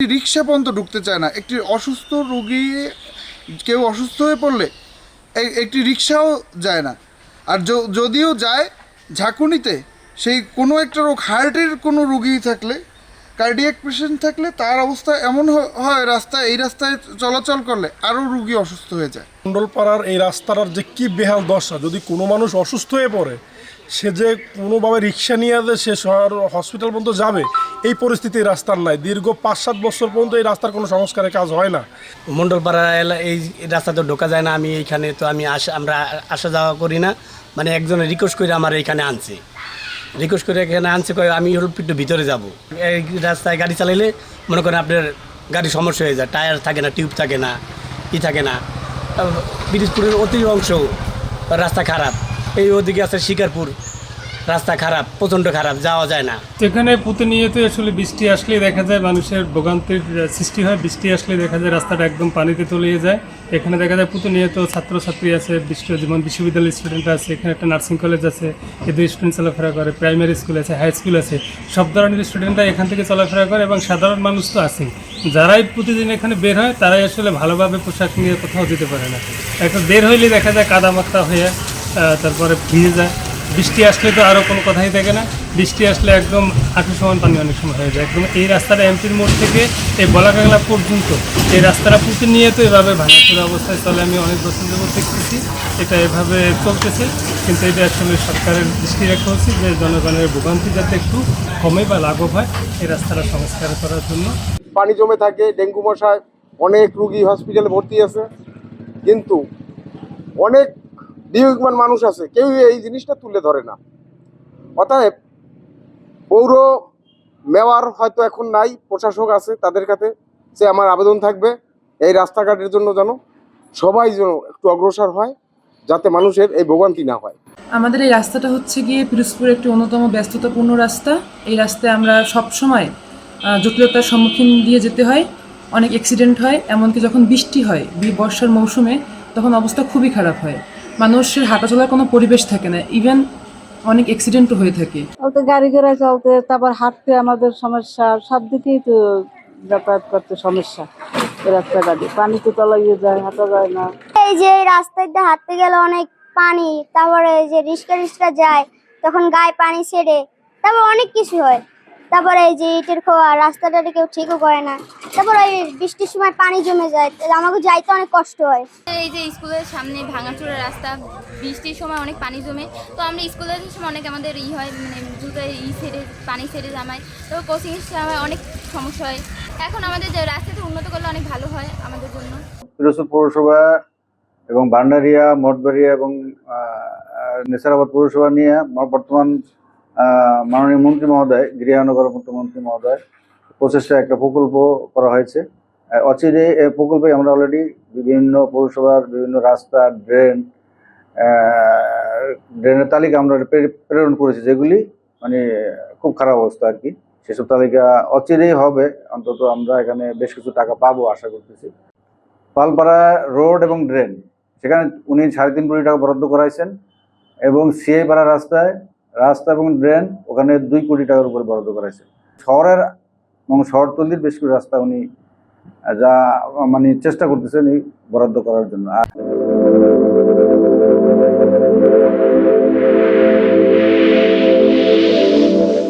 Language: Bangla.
রিক্সা পর্যন্ত ঢুকতে চায় না। একটি অসুস্থ রোগী কেউ অসুস্থ হয়ে পড়লে একটি রিক্সাও যায় না। আর যদিও যায় ঝাঁকুনিতে, সেই কোনো একটা রোগ, হার্টের কোনো রোগী থাকলে, কার্ডিয়াক পেশেন্ট থাকলে তার অবস্থা এমন হয় এই রাস্তায় চলাচল করলে আরও রোগী অসুস্থ হয়ে যায়। মণ্ডলপাড়ার এই রাস্তাটার যে কী বেহাল দশা, যদি কোনো মানুষ অসুস্থ হয়ে পড়ে সে যে কোনোভাবে রিক্সা নিয়ে সে শহর হসপিটাল পর্যন্ত যাবে, এই পরিস্থিতি রাস্তার নাই। দীর্ঘ 5-7 বছর পর্যন্ত এই রাস্তার কোনো সংস্কারের কাজ হয় না। মণ্ডলপাড়া এই রাস্তা তো ঢোকা যায় না। এইখানে তো আমরা আসা যাওয়া করি না। মানে একজনে রিকোয়েস্ট করে আমার এইখানে আনছে, কয় আমি একটু ভিতরে যাব। এই রাস্তায় গাড়ি চালাইলে মনে করেন আপনার গাড়ি সমস্যা হয়ে যায়, টায়ার থাকে না, টিউব থাকে না, থাকে না। পিরিজপুরের অতি অংশ রাস্তা খারাপ। এই ওদিকে আছে শিকারপুর, রাস্তা খারাপ, প্রচণ্ড খারাপ, যাওয়া যায় না। এখানে প্রতিনিয়ত আসলে বৃষ্টি আসলে দেখা যায় মানুষের ভোগান্তির সৃষ্টি হয়। বৃষ্টি আসলে দেখা যায় রাস্তাটা একদম পানিতে তলিয়ে যায়। এখানে দেখা যায় প্রতিনিয়ত ছাত্রছাত্রী আছে, যেমন বিশ্ববিদ্যালয়ের স্টুডেন্ট আছে, এখানে একটা নার্সিং কলেজ আছে, এই দুই স্টুডেন্ট চলাফেরা করে, প্রাইমারি স্কুল আছে, হাই স্কুল আছে, সব ধরনের স্টুডেন্টরা এখান থেকে চলাফেরা করে। এবং সাধারণ মানুষ তো আছেই, যারাই প্রতিদিন এখানে বের হয় তারাই আসলে ভালোভাবে পোশাক নিয়ে কোথাও যেতে পারে না। একটা বের হইলে দেখা যায় কাদামাক্তা হয়ে তারপরে ভিজে যায়। বৃষ্টি আসলে তো আরও কোনো কথাই থাকে না। বৃষ্টি আসলে একদম হাঁটু সমান পানি অনেক সময় হয়ে যায়। একদম এই রাস্তাটা এমপির মোড় থেকে এই বলাকাংলা পর্যন্ত এই রাস্তাটা প্রতিনিয়ত এভাবে ভাঙাচোরা অবস্থায় চলে। আমি অনেক বছর যাবত দেখতেছি এটা এভাবে চলতেছে, কিন্তু এটা আসলে সরকারের দৃষ্টি রাখা উচিত যে জনগণের ভোগান্তি যাতে একটু কমে বা লাঘব হয়, এই রাস্তাটা সংস্কার করার জন্য। পানি জমে থাকে, ডেঙ্গু মশায় অনেক রুগী হসপিটালে ভর্তি আছে, কিন্তু অনেক বিবেকবান মানুষ আছে, কেউ এই জিনিসটা তুলে ধরে না। অতএব পৌর মেয়র হয়তো এখন নাই, প্রশাসক আছে, তাদের কাছে সে আমার আবেদন থাকবে এই রাস্তাঘাটের জন্য যেন সবাই যেন একটু অগ্রসর হয়, যাতে মানুষের এই ভোগান্তি না হয়। আমাদের এই রাস্তাটা হচ্ছে গিয়ে পিরোজপুরের একটি অন্যতম ব্যস্ততাপূর্ণ রাস্তা। এই রাস্তায় আমরা সবসময় জটিলতার সম্মুখীন দিয়ে যেতে হয়, অনেক অ্যাক্সিডেন্ট হয়। এমনকি যখন বৃষ্টি হয় বর্ষার মৌসুমে, তখন অবস্থা খুবই খারাপ হয়। মানুষের হাঁটা চলার কোনো পরিবেশ থাকে না, ইভেন অনেক অ্যাক্সিডেন্টও হয়ে থাকে। গাড়ি ঘোড়া চলতে, তারপর হাঁটতে আমাদের সমস্যা, সব দিকেই তো যাতায়াত করতে সমস্যা। রাস্তাঘাটে পানি তো তলাইয়ে যায়, হাঁটা যায় না। এই যে রাস্তায় দিয়ে হাঁটতে গেলে অনেক পানি, তারপরে যে রিক্সা যায় তখন গায়ে পানি ছেড়ে, তারপর অনেক কিছু হয়। তারপরে এই যে ইটের খোয়া, রাস্তাটা কেউ ঠিকও করে না। তারপরে এই বৃষ্টির সময় পানি জমে যায়, আমাকে যাইতে অনেক কষ্ট হয়। এই যে স্কুলের সামনে ভাঙাচোরা রাস্তা, বৃষ্টির সময় অনেক পানি জমে, তো আমরা স্কুলের সময় অনেক আমাদের হয়, মানে জুতোয় ছেড়ে পানি ছেড়ে জামাই, তো কোচিংয়ের সময় অনেক সমস্যা হয়। এখন আমাদের যে রাস্তাটা উন্নত করলে অনেক ভালো হয় আমাদের জন্য। পিরোজপুর পৌরসভা এবং ভান্ডারিয়া, মঠবাড়িয়া এবং নেসারাবাদ পৌরসভা নিয়ে বর্তমান মাননীয় মন্ত্রী মহোদয়, গৃহানগর মন্ত্রী মহোদয় প্রচেষ্টা একটা প্রকল্প করা হয়েছে। অচিরে এই প্রকল্পে আমরা অলরেডি বিভিন্ন পৌরসভার বিভিন্ন রাস্তা, ড্রেনের তালিকা আমরা প্রেরণ করেছি, যেগুলি মানে খুব খারাপ অবস্থা আর কি। সেসব তালিকা অচিরেই হবে, অন্তত আমরা এখানে বেশ কিছু টাকা পাবো আশা করতেছি। পালপাড়া রোড এবং ড্রেন, সেখানে উনি 3.5 কোটি টাকা বরাদ্দ করাইছেন, এবং সিআই পাড়া রাস্তা এবং ড্রেন ওখানে 2 কোটি টাকার উপরে বরাদ্দ করাইছেন। শহরের এবং শহরতলির বেশ কিছু রাস্তা উনি যা মানে চেষ্টা করতেছেন বরাদ্দ করার জন্য।